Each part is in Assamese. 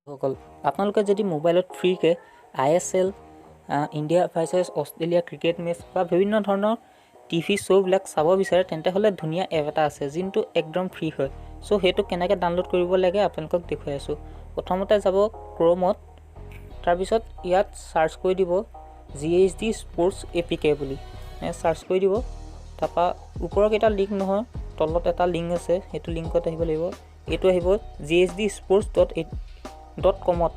সকল আপোনালোকে যদি মোবাইলত ফ্ৰীকে ISL India versus Australia cricket match বা বিভিন্ন ধৰণৰ টিভি শ্ব'বিলাক চাব বিচাৰে তেন্তে হ'লে ধুনীয়া এপ এটা আছে যোনটো একদম ফ্ৰী হয়। চ' সেইটো কেনেকৈ ডাউনলোড কৰিব লাগে আপোনালোকক দেখুৱাই আছোঁ। প্ৰথমতে যাব ক্ৰমত, তাৰপিছত ইয়াত চাৰ্চ কৰি দিব GHD স্পৰ্টছ APK বুলি চাৰ্চ কৰি দিব। তাৰপৰা ওপৰত এটা লিংক নহয়, তলত এটা লিংক আছে, সেইটো লিংকত আহিব লাগিব। এইটো আহিব GHDsports.com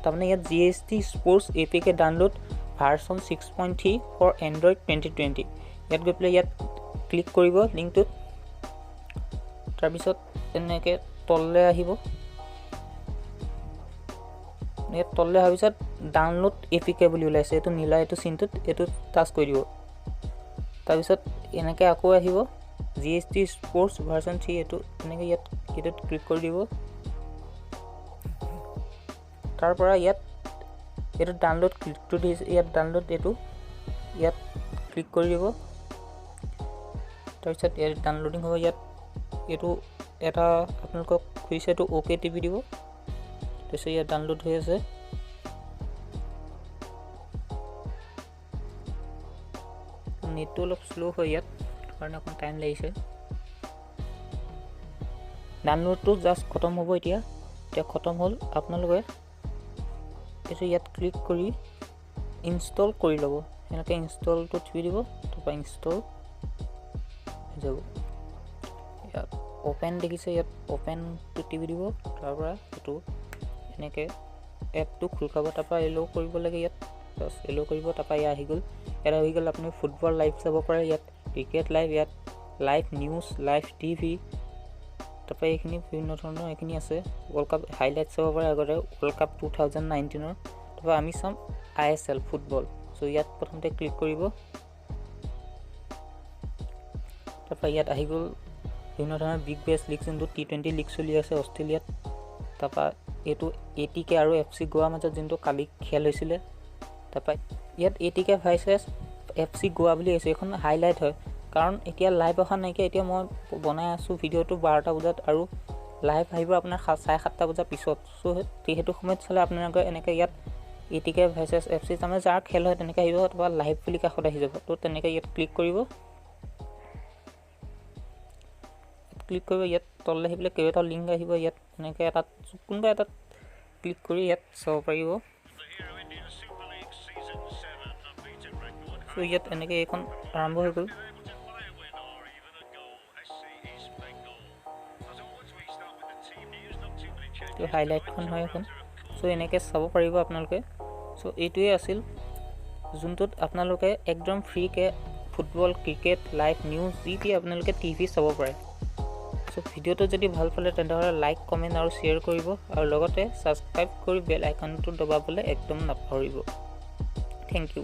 তাৰমানে ইয়াত GHD sports APK download version 6.3 for Android 2020 ইয়াত গৈ পেলাই ইয়াত ক্লিক কৰিব লিংকটোত। তাৰপিছত এনেকৈ তললৈ আহিব, ইয়াত তললৈ অহাৰ পিছত ডাউনলোড APK বুলি ওলাইছে, এইটো নীলা এইটো চিনটোত এইটো টাচ কৰি দিব। তাৰপিছত এনেকৈ আকৌ আহিব GHD স্পৰ্টছ ভাৰ্চন 3 এইটো এনেকৈ ইয়াত সেইটোত ক্লিক কৰি দিব। তাৰ পৰা ইয়াত এইটো ডাউনলোড ক্লিকটো দিছে, ইয়াত ডাউনলোড এইটো ইয়াত ক্লিক কৰি দিব। তাৰপিছত ইয়াত ডাউনলোডিং হ'ব, ইয়াত এইটো এটা আপোনালোকক খুজিছে এইটো OK টিপি দিব। তাৰপিছত ইয়াত ডাউনলোড হৈ আছে। নেটটো অলপ শ্ল' হয় ইয়াত, কাৰণে অকণ টাইম লাগিছে। ডাউনলোডটো জাষ্ট খতম হ'ব এতিয়া খতম হ'ল। আপোনালোকে এইটো ইয়াত ক্লিক কৰি ইনষ্টল কৰি ল'ব, এনেকৈ ইনষ্টলটো থৈ দিব। তাৰপৰা ইনষ্টল হৈ যাব। ইয়াত অ'পেন দেখিছে, ইয়াত অ'পেনটো টিপি দিব। তাৰপৰা এইটো এনেকৈ এপটো খোল খাব। তাৰপৰা এল' কৰিব লাগে, ইয়াত জাষ্ট এল' কৰিব। তাৰপৰা ইয়াত আহি গ'ল, আপুনি ফুটবল লাইভ চাব পাৰে, ইয়াত ক্ৰিকেট লাইভ, ইয়াত লাইভ নিউজ, লাইভ টিভি। তাৰপৰা এইখিনি বিভিন্ন ধৰণৰ এইখিনি আছে। ৱৰ্ল্ড কাপ হাইলাইট চাব পাৰে আগতে ৱৰ্ল্ড কাপ 2019। তাৰপৰা আমি চাম ISL ফুটবল। চ' ইয়াত প্ৰথমতে ক্লিক কৰিব। তাৰপৰা ইয়াত আহি গ'ল বিভিন্ন ধৰণৰ বিগ বেছ লীগ, যোনটো T20 লীগ চলি আছে অষ্ট্ৰেলিয়াত। তাৰপৰা এইটো ATK আৰু FC গোৱাৰ মাজত যোনটো কালি খেল হৈছিলে। তাৰপৰা ইয়াত ATK ভাৰ্চেছ FC গোৱা বুলি আছে, এইখন হাইলাইট হয় কাৰণ এতিয়া লাইভ অহা নাইকিয়া। এতিয়া মই বনাই আছোঁ ভিডিঅ'টো 12টা বজাত আৰু লাইভ আহিব আপোনাৰ 7:30 বজাৰ পিছত। চ' সেইটো সময়ত চালে আপোনালোকে এনেকৈ ইয়াত ATK ভাৰ্চেছ FC তাৰমানে যাৰ খেল হয় তেনেকৈ আহিব। তাৰপৰা লাইভ বুলি কাষত আহি যাব। ত' তেনেকৈ ইয়াত ক্লিক কৰিব। ইয়াত তললৈ আহি পেলাই কেইবাটাও লিংক আহিব, ইয়াত এনেকৈ এটাত কোনোবা এটাত ক্লিক কৰি ইয়াত চাব পাৰিব। চ' ইয়াত এনেকৈ এইখন আৰম্ভ হৈ গ'ল। হাইলাইটখন হয় এখন। চ' এনেকৈ চাব পাৰিব আপোনালোকে। চ' এইটোৱে আছিল যোনটোত আপোনালোকে একদম ফ্ৰীকৈ ফুটবল, ক্ৰিকেট, লাইভ নিউজ যি আপোনালোকে টিভি চাব পাৰে। চ' ভিডিঅ'টো যদি ভাল পালে তেনেহ'লে লাইক, কমেণ্ট আৰু শ্বেয়াৰ কৰিব, আৰু লগতে ছাবস্ক্ৰাইব কৰি বেল আইকনটো দবাবলৈ একদম নাপাহৰিব। Thank U.